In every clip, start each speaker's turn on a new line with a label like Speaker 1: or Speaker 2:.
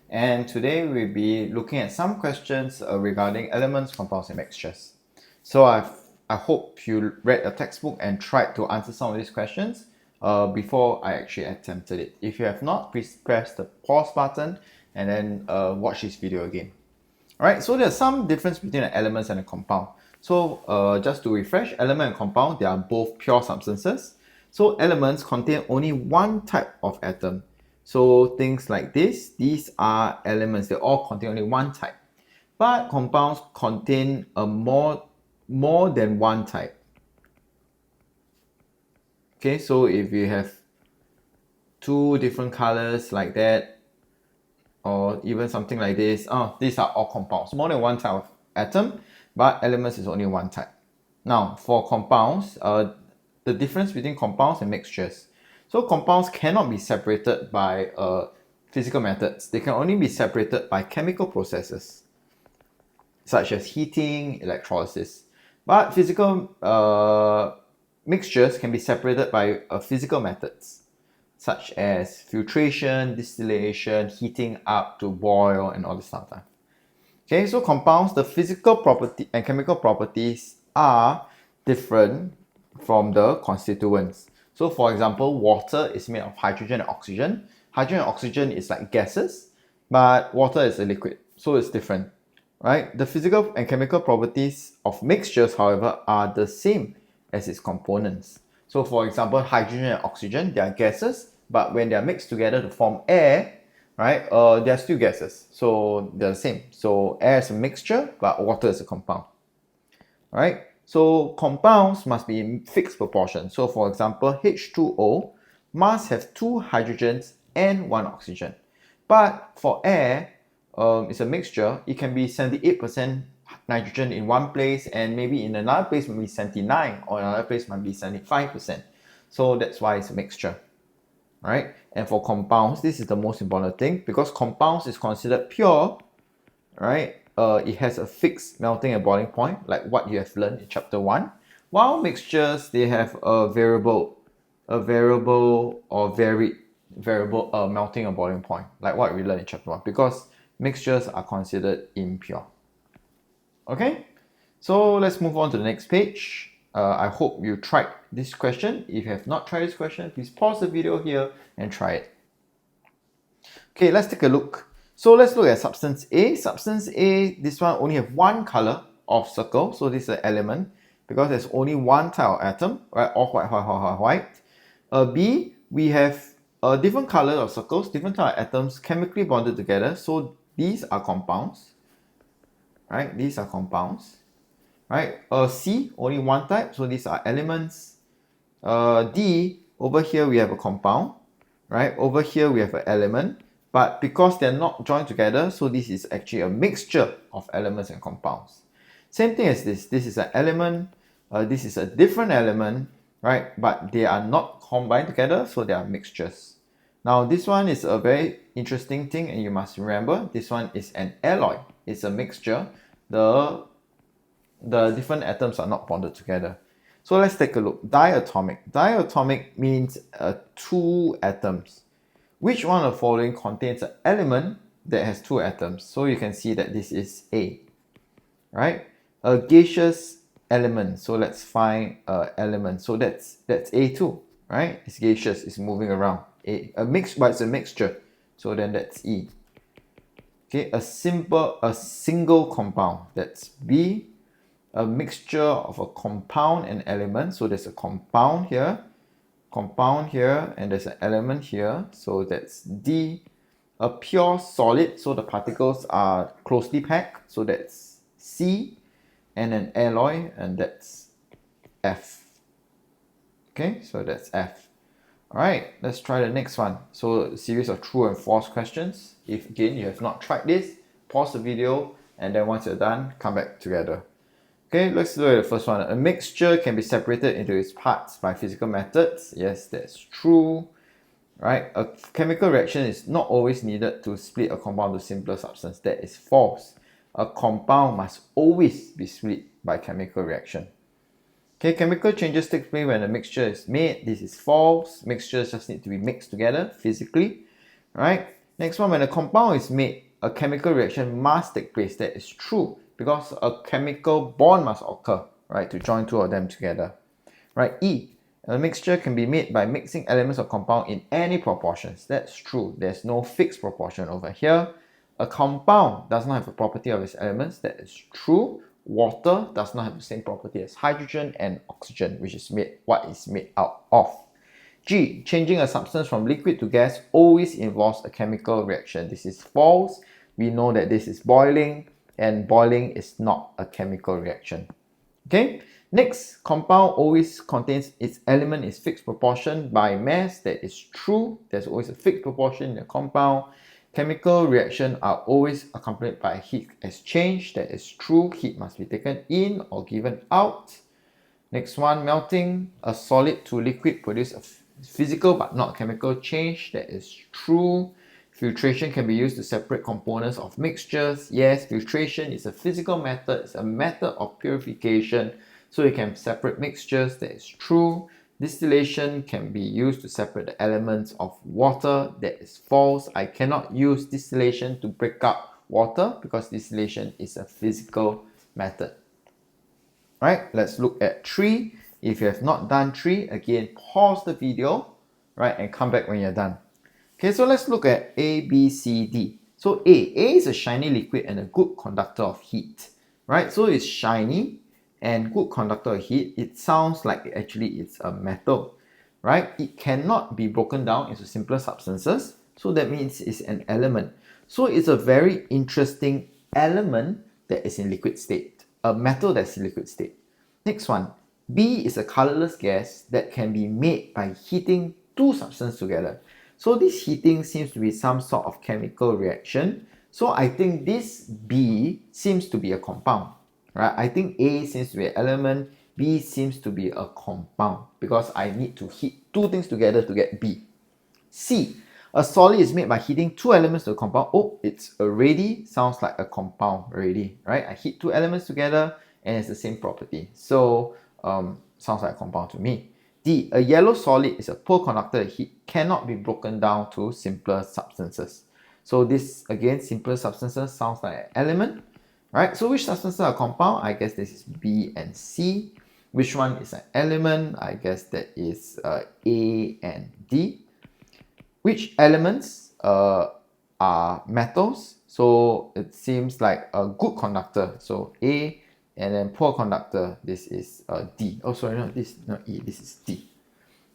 Speaker 1: and today we'll be looking at some questions regarding elements, compounds and mixtures. So I hope you read the textbook and tried to answer some of these questions before I actually attempted it. If you have not, please press the pause button and then watch this video again. Alright, so there's some difference between an element and a compound. So just to refresh, element and compound, they are both pure substances. So elements contain only one type of atom. So things like this, these are elements, they all contain only one type. But compounds contain more than one type. Okay, so if you have two different colors like that, or even something like this, these are all compounds. More than one type of atom, but elements is only one type. Now, for compounds, the difference between compounds and mixtures. So compounds cannot be separated by physical methods. They can only be separated by chemical processes, such as heating, electrolysis. But physical mixtures can be separated by physical methods, such as filtration, distillation, heating up to boil, and all this stuff. Okay, so compounds, the physical property and chemical properties are different from the constituents. So for example, water is made of hydrogen and oxygen. Hydrogen and oxygen is like gases, but water is a liquid, so it's different, right? The physical and chemical properties of mixtures, however, are the same as its components. So for example, hydrogen and oxygen, they are gases, but when they are mixed together to form air, right, they are still gases, so they're the same. So air is a mixture, but water is a compound. All right, so compounds must be in fixed proportion. So for example, H2O must have 2 hydrogens and 1 oxygen. But for air, it's a mixture. It can be 78% nitrogen in one place, and maybe in another place might be 79, or another place might be 75%. So that's why it's a mixture. All right, and for compounds, this is the most important thing, because compounds is considered pure, right? It has a fixed melting and boiling point, like what you have learned in chapter 1. While mixtures, they have a variable or varied variable melting and boiling point, like what we learned in chapter 1, because mixtures are considered impure. Okay, so let's move on to the next page. I hope you tried this question. If you have not tried this question, please pause the video here and try it. Okay, let's take a look. So let's look at substance A. Substance A, this one only have one color of circle, so this is an element, because there's only one type of atom, right? All white, white, white, white, white. B, we have a different color of circles, different type of atoms chemically bonded together, so these are compounds, right? These are compounds. Right, C, only one type, so these are elements. D, over here we have a compound, right? Over here we have an element, but because they're not joined together, so this is actually a mixture of elements and compounds. Same thing as this. This is an element, this is a different element, right? But they are not combined together, so they are mixtures. Now this one is a very interesting thing, and you must remember, this one is an alloy. It's a mixture. The different atoms are not bonded together. So let's take a look. Diatomic. Diatomic means 2 atoms. Which one of the following contains an element that has 2 atoms? So you can see that this is A, right? A gaseous element. So let's find element. So that's A2, right? It's gaseous. It's moving around. But it's a mixture. So then that's E. Okay, a single compound. That's B. A mixture of a compound and element, so there's a compound here, and there's an element here, so that's D. A pure solid, so the particles are closely packed, so that's C. And an alloy, and that's F. Okay, so that's F. Alright, let's try the next one. So a series of true and false questions. If again you have not tried this, pause the video, and then once you're done, come back together. Okay, let's look at the first one. A mixture can be separated into its parts by physical methods. Yes, that's true. Right? A chemical reaction is not always needed to split a compound to simpler substance. That is false. A compound must always be split by chemical reaction. Okay, chemical changes take place when a mixture is made. This is false. Mixtures just need to be mixed together physically. Right? Next one, when a compound is made, a chemical reaction must take place. That is true because a chemical bond must occur, right, to join two of them together. Right, E, a mixture can be made by mixing elements of compound in any proportions. That's true. There's no fixed proportion over here. A compound does not have a property of its elements. That is true. Water does not have the same property as hydrogen and oxygen, which is what is made out of. G, changing a substance from liquid to gas always involves a chemical reaction. This is false. We know that this is boiling, and boiling is not a chemical reaction. Okay, next, compound always contains its element in fixed proportion by mass. That is true. There's always a fixed proportion in a compound. Chemical reactions are always accompanied by heat exchange. That is true. Heat must be taken in or given out. Next one, melting a solid to liquid produces a physical but not chemical change. That is true. Filtration can be used to separate components of mixtures. Yes, filtration is a physical method. It's a method of purification, so you can separate mixtures. That is true. Distillation can be used to separate the elements of water. That is false. I cannot use distillation to break up water because distillation is a physical method. Right, let's look at 3. If you have not done 3, again, pause the video, right, and come back when you're done. Okay, so let's look at A, B, C, D. So A is a shiny liquid and a good conductor of heat, right? So it's shiny and good conductor of heat. It sounds like actually it's a metal, right? It cannot be broken down into simpler substances. So that means it's an element. So it's a very interesting element that is in liquid state, a metal that's in liquid state. Next one, B is a colorless gas that can be made by heating two substances together. So this heating seems to be some sort of chemical reaction. So I think this B seems to be a compound, right? I think A seems to be an element, B seems to be a compound because I need to heat two things together to get B. C, a solid is made by heating two elements to a compound. Oh, it's already sounds like a compound already, right? I heat two elements together and it's the same property. So sounds like a compound to me. D, a yellow solid is a poor conductor of heat, cannot be broken down to simpler substances. So this, again, simpler substances sounds like an element, right? So which substances are compound? I guess this is B and C. Which one is an element? I guess that is A and D. Which elements are metals? So it seems like a good conductor. So A, and then poor conductor, this is D. Oh, sorry, no, this is not E, this is D.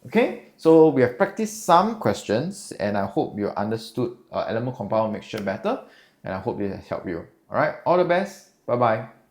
Speaker 1: Okay, so we have practiced some questions and I hope you understood element compound mixture better and I hope it has helped you. All right, all the best. Bye-bye.